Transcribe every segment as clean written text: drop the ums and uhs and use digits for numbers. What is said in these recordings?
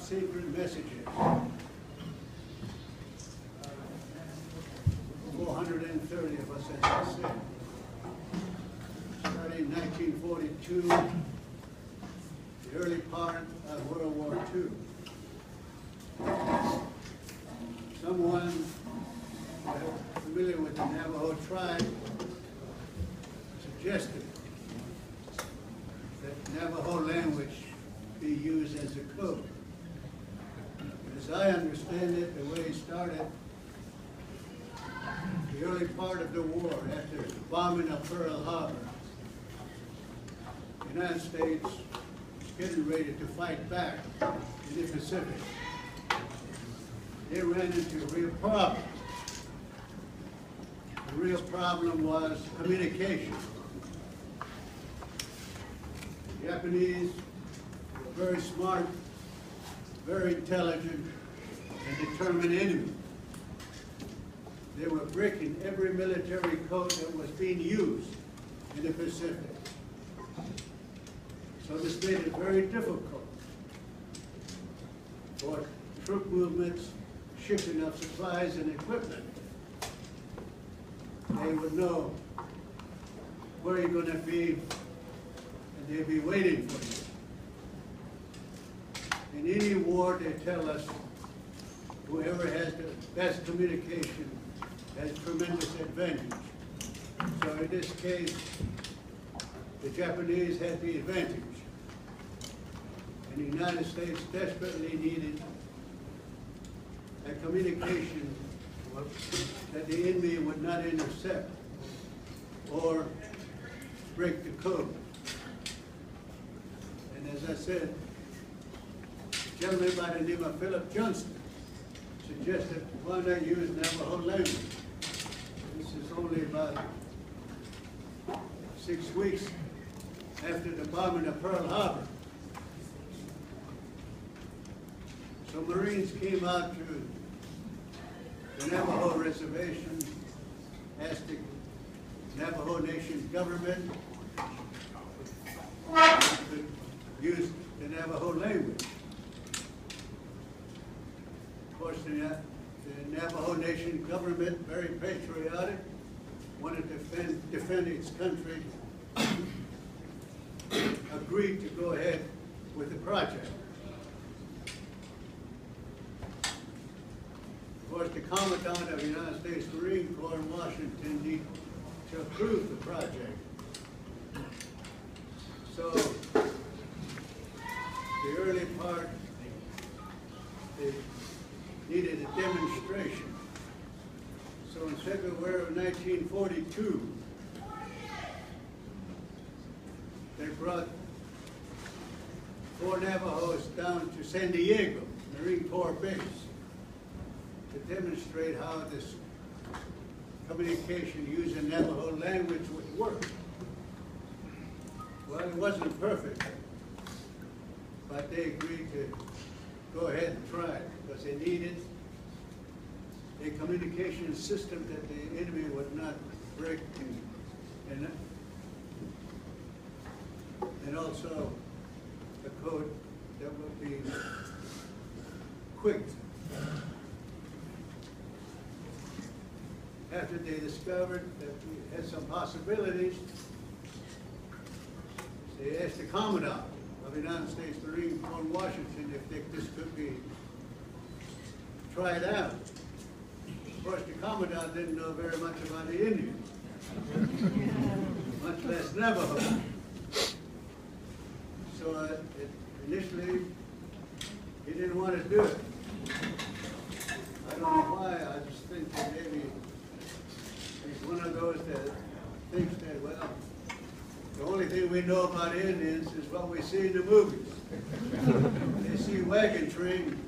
secret messages. 430 of us, as I said. Starting in 1942, the early part of World War II. Someone familiar with the Navajo tribe suggested that Navajo language be used as a code. As I understand it, the way it started, the early part of the war, after the bombing of Pearl Harbor, the United States was getting ready to fight back in the Pacific. They ran into a real problem. The real problem was communication. The Japanese were very smart, very intelligent, and determined enemy. They were breaking every military code that was being used in the Pacific. So this made it very difficult for troop movements, shipping of supplies and equipment. They would know where you're going to be, and they'd be waiting for you. In any war, they tell us whoever has the best communication has tremendous advantage. So in this case, the Japanese had the advantage. And the United States desperately needed a communication that the enemy would not intercept or break the code. And as I said, a gentleman by the name of Philip Johnston suggested why not use Navajo language. This is only about 6 weeks after the bombing of Pearl Harbor. So Marines came out to the Navajo reservation, asked the Navajo Nation government to use the Navajo language. Of course, the Navajo Nation government, very patriotic, wanted to defend its country, agreed to go ahead with the project. Of course, the Commandant of the United States Marine Corps in Washington needed to approve the project. So, the early part, they needed a demonstration. So in February of 1942, they brought 4 Navajos down to San Diego, Marine Corps base, to demonstrate how this communication using Navajo language would work. Well, it wasn't perfect, but they agreed to go ahead and try it because they needed a communication system that the enemy would not break, and also a code that would be quick. After they discovered that we had some possibilities, they asked the Commandant of the United States Marine Corps in Washington if this could be tried out. Of course, the Commandant didn't know very much about the Indians, much less Navajo. So initially, he didn't want to do it. I don't know why. I just think that maybe he's one of those that thinks that, well, the only thing we know about Indians is what we see in the movies. They see wagon train,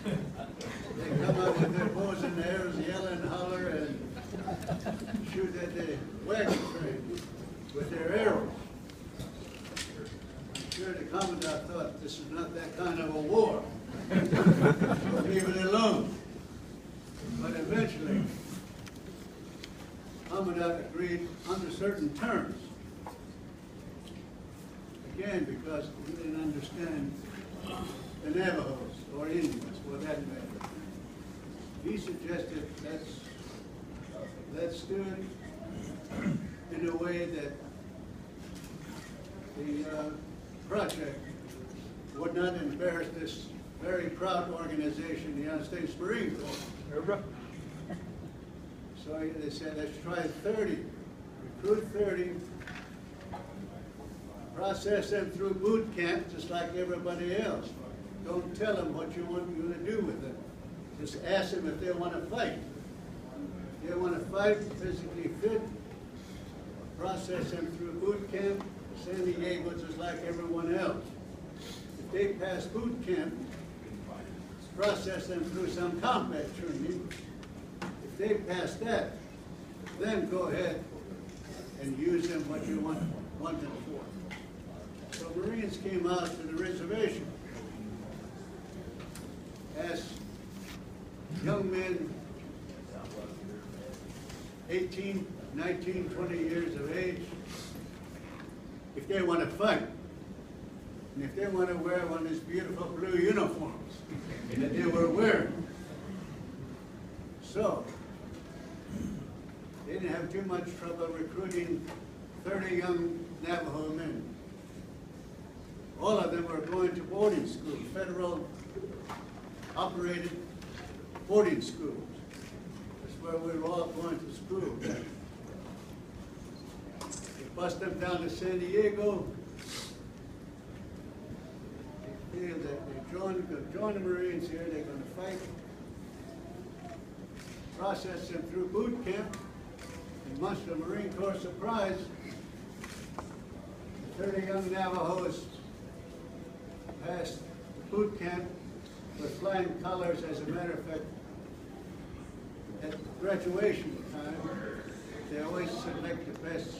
they come out with their bows and arrows, yell and holler, and shoot at the wagon train with their arrows. I'm sure the Commandant thought this is not that kind of a war. So leave it alone. But eventually, Commandant agreed under certain terms. Again, because he didn't understand the Navajos, or Indians, for that matter. He suggested let's do it in a way that the project would not embarrass this very proud organization, the United States Marine Corps. So they said, let's try 30, recruit 30, process them through boot camp just like everybody else. Don't tell them what you want to do with them. Just ask them if they want to fight. If they want to fight, physically fit, process them through boot camp, San Diego just like everyone else. If they pass boot camp, process them through some combat training. If they pass that, then go ahead and use them what you want them for. So Marines came out to the reservation as young men, 18, 19, 20 years of age, if they want to fight, and if they want to wear one of these beautiful blue uniforms that they were wearing. So, they didn't have too much trouble recruiting 30 young Navajo men. All of them were going to boarding schools, federal operated boarding schools. That's where we were all going to school. They bust them down to San Diego. They feel that they're going to join the Marines here, they're going to fight. Process them through boot camp, and much to the Marine Corps' surprise, the 30 young Navajos passed boot camp with flying colors. As a matter of fact, at graduation time, they always select the best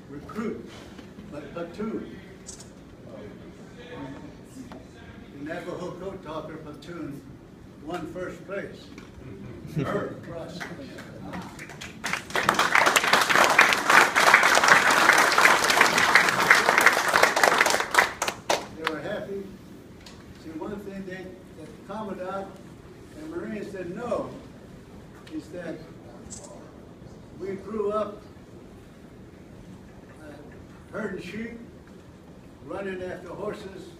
recruits, but platoon. The Navajo Code Talker platoon won first place. Across. They were happy. See, one thing that the Commandant and Marines didn't know is that we grew up herding sheep, running after horses,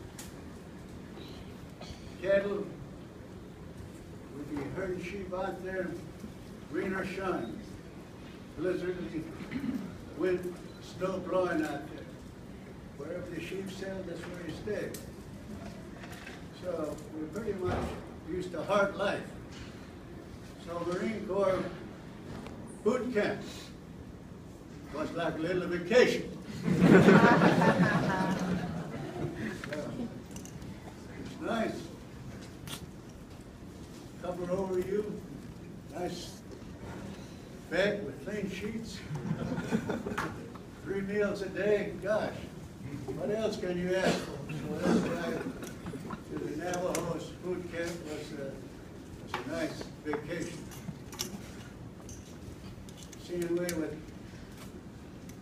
cattle. We'd be herding sheep out there, rain or shine, blizzard, wind, snow blowing out there. Wherever the sheep sailed, that's where he stayed. So we're pretty much used to hard life. So Marine Corps boot camp was like a little vacation. It's nice. Cover over you, nice bed with clean sheets, 3 meals a day. Gosh, what else can you ask for? So that's why the Navajo's boot camp was a nice vacation. Seeing we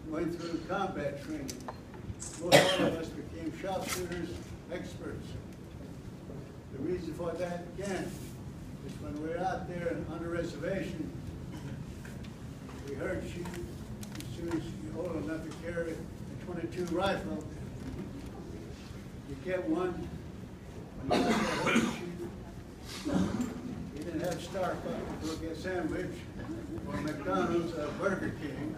went through combat training. Most all of us became sharpshooters, experts. The reason for that, again, is when we're out there on the reservation, we heard sheep. As soon as you're old enough to carry a 22 rifle, you get one. When you got that sheep, you didn't have Starbucks to go get sandwich or MacDonald's or Burger King.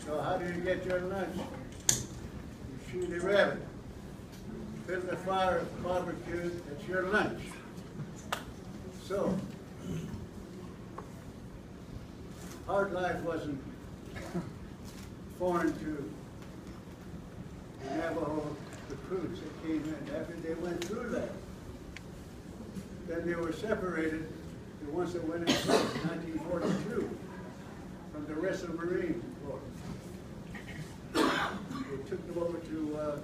So how do you get your lunch? You shoot a rabbit, build a fire, barbecue, that's your lunch. So, hard life wasn't foreign to the Navajo recruits that came in. After they went through that, then they were separated, the ones that went in 1942, from the rest of the Marine Corps. They took them over to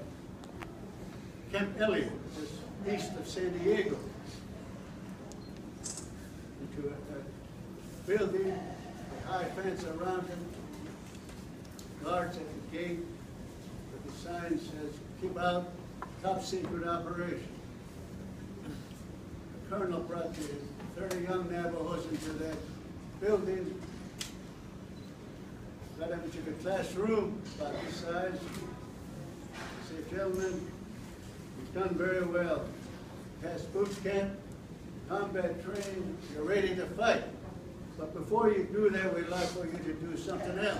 Camp Elliott, just east of San Diego, into a building, a high fence around it, guards at the gate, with the sign says, keep out, top secret operation. The colonel brought the 30 young Navajos into that building, got them into the classroom about this size. Said, gentlemen, you've done very well. Passed boot camp, combat training, you're ready to fight. But before you do that, we'd like for you to do something else.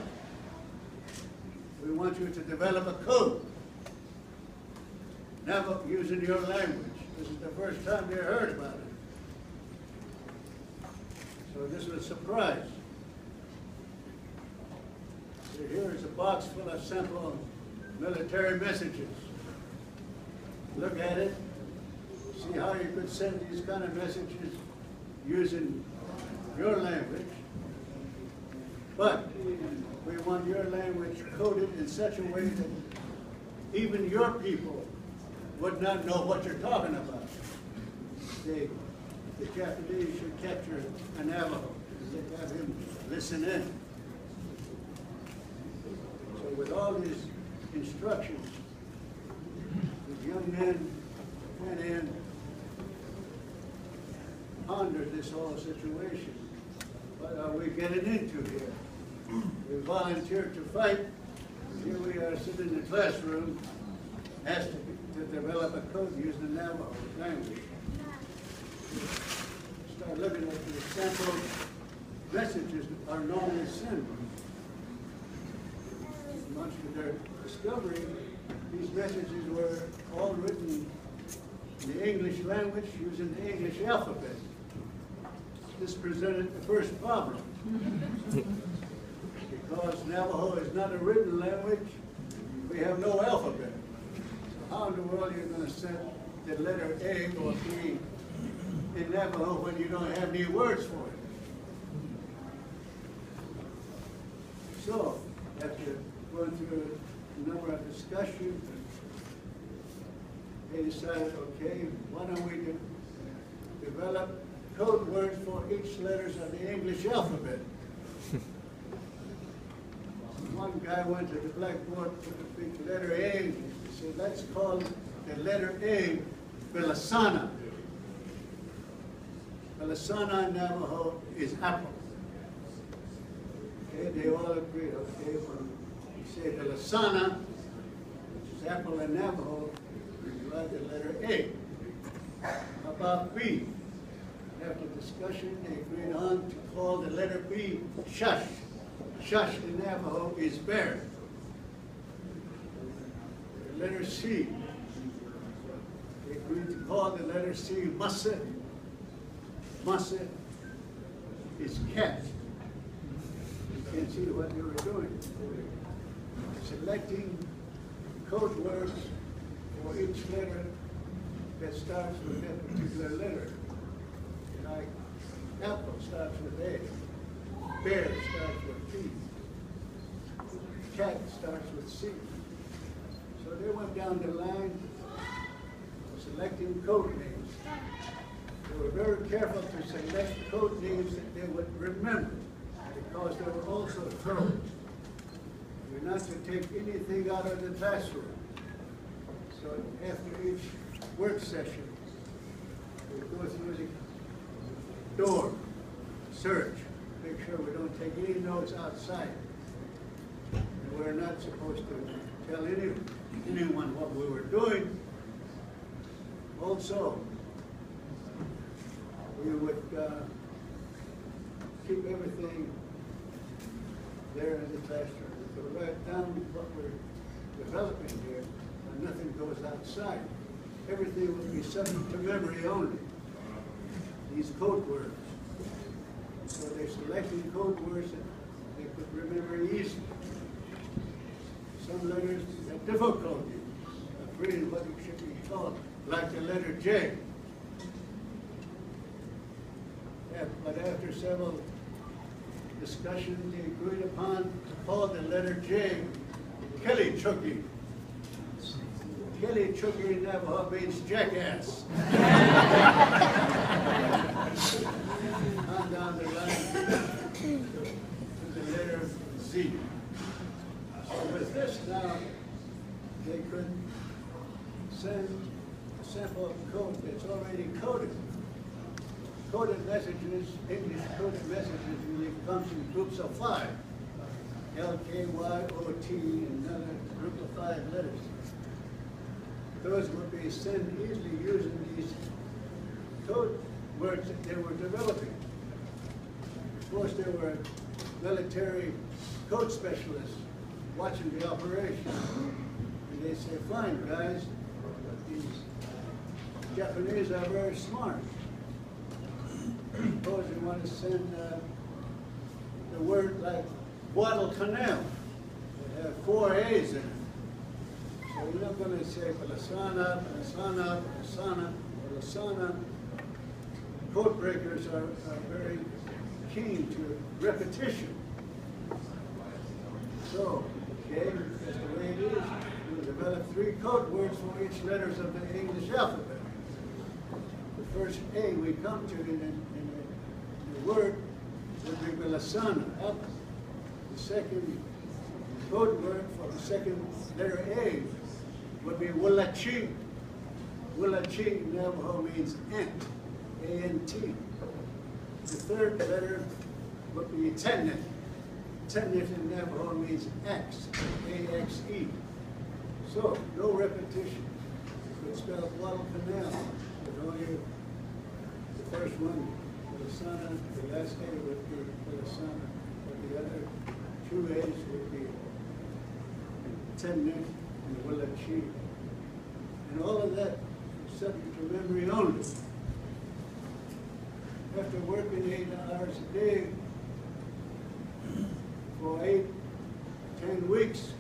We want you to develop a code, never using your language. This is the first time they heard about it. So this was a surprise. So here is a box full of simple military messages. Look at it. See how you could send these kind of messages using your language. But we want your language coded in such a way that even your people would not know what you're talking about. The Japanese should capture a Navajo. They have him listen in. So with all these instructions, the young men went in, pondered this whole situation. What are we getting into here? We volunteered to fight. Here we are sitting in the classroom, asked to develop a code using the Navajo language. Start looking at the sample messages that are normally sent. Much to their discovery, these messages were all written in the English language using the English alphabet. This presented the first problem. Because Navajo is not a written language, we have no alphabet. So how in the world are you going to send the letter A or B in Navajo when you don't have any words for it? So, after going through a number of discussions, they decided, okay, why don't we develop code words for each letters of the English alphabet? One guy went to the blackboard, put a big letter A, and said, let's call the letter A Belasana. Belasana in Navajo is apple. Okay, they all agreed, okay, when you say Belasana, which is apple in Navajo, you write the letter A. How about B? After discussion, they agreed on to call the letter B Shush. Shush in Navajo is bear. The letter C, they agreed to call the letter C Massa. Massa is cat. You can't see what they were doing. Selecting code words for each letter that starts with that particular letter. Like apple starts with A. Bear starts with B. Cat starts with C. So they went down the line selecting code names. They were very careful to select code names that they would remember, because they were also thorough. You're not to take anything out of the classroom. So after each work session, we go through the door, search, make sure we don't take any notes outside. And we're not supposed to tell anyone what we were doing. Also, we would keep everything there in the classroom. We would write down what we're developing here, and nothing goes outside. Everything would be subject to memory only. These code words. So they're selecting code words that they could remember easily. Some letters have difficulty of reading what it should be called, like the letter J. But after several discussions, they agreed upon to call the letter J Kelly Chucky. Kelly Chucky in Navajo means jackass. On down the line to the letter Z. So with this now, they could send a sample code that's already coded. Coded messages, English coded messages, usually comes in groups of 5. L, K, Y, O, T, and another group of 5 letters. Those would be sent easily using these code words that they were developing. Of course, there were military code specialists watching the operation. And they say, fine, guys, these Japanese are very smart. Suppose you want to send the word like Guadalcanal. It has 4 A's in it. So you're not going to say Palasana, Palasana, Palasana, Palasana. Code breakers are very keen to repetition. So, okay, that's the way it is. We develop 3 code words for each letters of the English alphabet. The first A we come to in the word would be Palasana, apple. The second code word for the second letter A would be Walachi. Walachi in Navajo means ant, A-N-T. The third letter would be Tennet. Tennet in Navajo means axe, A-X-E. So, no repetition. You could spell Guadalcanal with only the first one, Palasana, the last A would be Palasana, but the other 2 A's would be Tennet and Walachi. And all of that is subject to memory only. After working 8 hours a day for 10 weeks,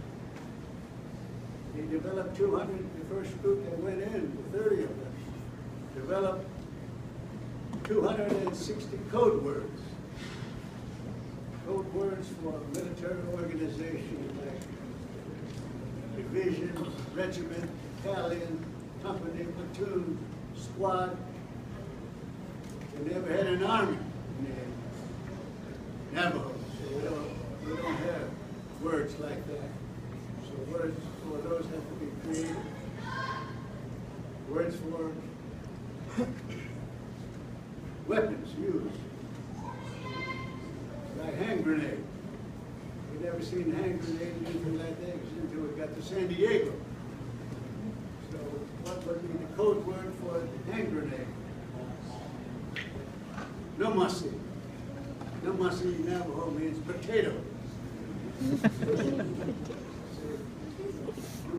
they developed 200, the first group that went in, the 30 of them, developed 260 code words. Code words for military organization like division, regiment, battalion, company, platoon, squad. They never had an army in Navajo, so we don't have words like that. So words for those have to be created. Words for weapons used, like hand grenade. We've never seen a hand grenade or anything like that until we got to San Diego. So what would be the code word for hand grenade? Nomasi. Nomasi in Navajo means potato.